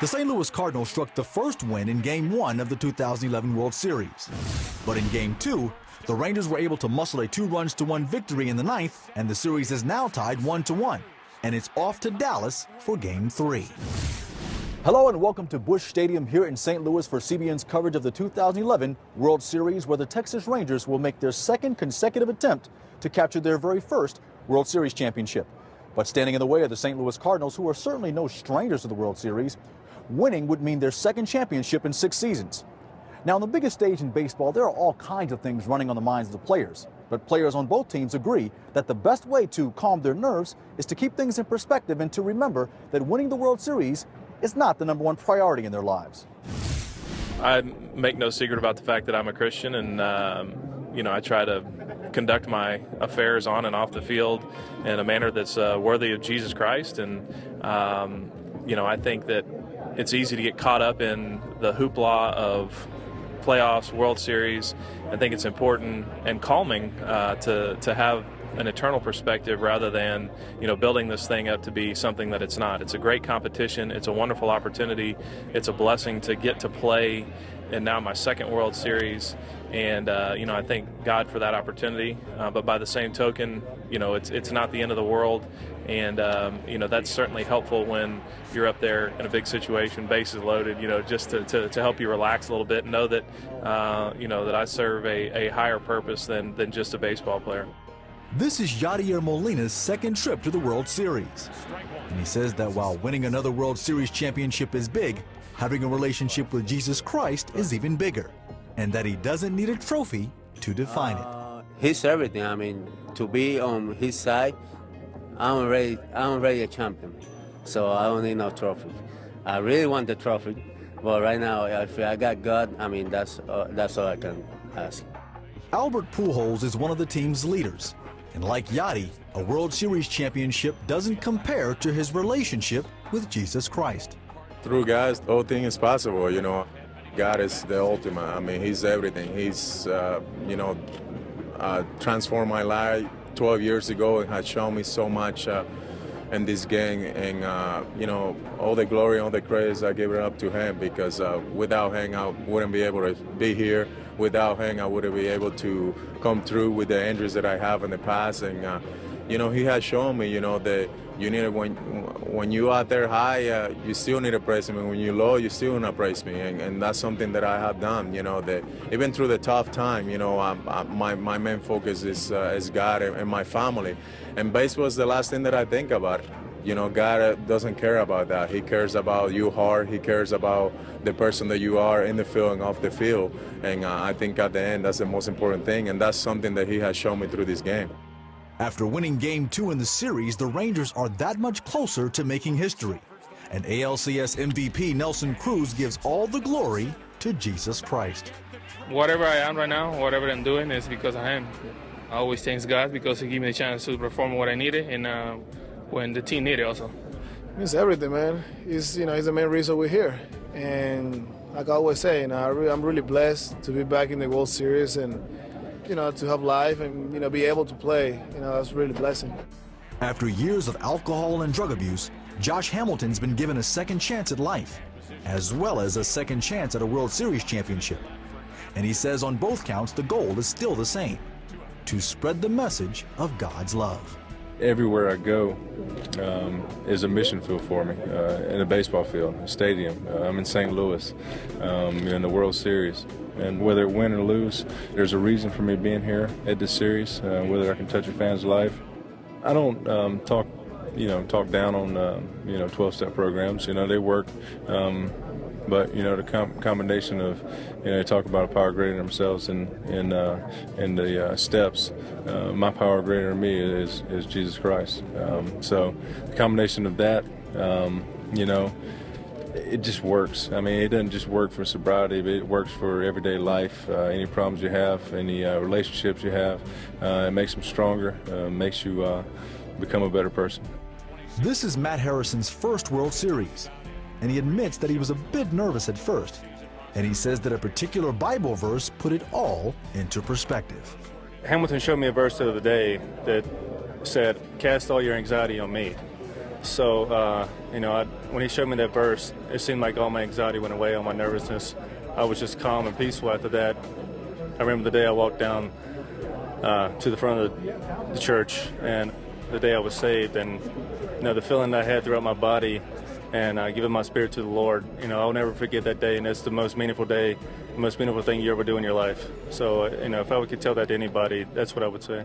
The St. Louis Cardinals struck the first win in Game 1 of the 2011 World Series. But in Game 2, the Rangers were able to muscle a 2-1 victory in the ninth, and the series is now tied 1-1. And it's off to Dallas for Game 3. Hello and welcome to Busch Stadium here in St. Louis for CBN's coverage of the 2011 World Series, where the Texas Rangers will make their second consecutive attempt to capture their very first World Series championship. But standing in the way of the St. Louis Cardinals, who are certainly no strangers to the World Series, winning would mean their second championship in 6 seasons. Now, on the biggest stage in baseball, there are all kinds of things running on the minds of the players. But players on both teams agree that the best way to calm their nerves is to keep things in perspective and to remember that winning the World Series is not the #1 priority in their lives. I make no secret about the fact that I'm a Christian, and I try to conduct my affairs on and off the field in a manner that's worthy of Jesus Christ. And I think that it's easy to get caught up in the hoopla of playoffs, World Series. I think it's important and calming to have an eternal perspective rather than building this thing up to be something that it's not. It's a great competition. It's a wonderful opportunity. It's a blessing to get to play in now my second World Series, and I thank God for that opportunity. But by the same token, it's not the end of the world, and that's certainly helpful when you're up there in a big situation, bases loaded. Just to help you relax a little bit and know that that I serve a higher purpose than just a baseball player. This is Yadier Molina's second trip to the World Series. And he says that while winning another World Series championship is big, having a relationship with Jesus Christ is even bigger. And that he doesn't need a trophy to define it. He's everything. I mean, to be on his side, I'm already a champion. So I don't need no trophy. I really want the trophy. But right now, if I got God, I mean, that's all I can ask. Albert Pujols is one of the team's leaders. And like Yadi, a World Series championship doesn't compare to his relationship with Jesus Christ. Through God, the whole thing is possible, God is the ultimate. I mean, He's everything. He's, transformed my life 12 years ago and has shown me so much in this game. And, all the glory, all the praise, I give it up to Him, because without Him, I wouldn't be able to be here. Without Him, I wouldn't be able to come through with the injuries that I have in the past. And, He has shown me, that you need when you out there high, you still need to praise Him, and when you're low, you still need to praise me. And that's something that I have done. That even through the tough time, my main focus is God and my family. And baseball is the last thing that I think about. God doesn't care about that. He cares about your heart. He cares about the person that you are in the field and off the field. And I think at the end, that's the most important thing. And that's something that He has shown me through this game. After winning Game 2 in the series, the Rangers are that much closer to making history. And ALCS MVP Nelson Cruz gives all the glory to Jesus Christ. Whatever I am right now, whatever I'm doing is because of Him. I always thank God because He gave me the chance to perform what I needed and when the team needed also. It's everything, man. He's the main reason we're here. And like I always say, I'm really blessed to be back in the World Series and to have life and, be able to play, that's really a blessing. After years of alcohol and drug abuse, Josh Hamilton's been given a second chance at life, as well as a second chance at a World Series championship. And he says on both counts, the goal is still the same: to spread the message of God's love. Everywhere I go is a mission field for me, in a baseball field, a stadium. I'm in St. Louis, in the World Series. And whether it win or lose, there's a reason for me being here at this series, whether I can touch a fan's life. I don't talk down on, 12-step programs. They work. But the combination of, they talk about a power greater than themselves in the steps. My power greater than me is Jesus Christ. So the combination of that, it just works. I mean, it doesn't just work for sobriety, but it works for everyday life. Any problems you have, any relationships you have, it makes them stronger, makes you become a better person. This is Matt Harrison's first World Series, and he admits that he was a bit nervous at first. And he says that a particular Bible verse put it all into perspective. Hamilton showed me a verse the other day that said, "Cast all your anxiety on me." So, when he showed me that verse, it seemed like all my anxiety went away, all my nervousness. I was just calm and peaceful after that. I remember the day I walked down to the front of the church, and the day I was saved, and the feeling that I had throughout my body, and giving my spirit to the Lord. I'll never forget that day, and it's the most meaningful day, the most meaningful thing you ever do in your life. So, if I could tell that to anybody, that's what I would say.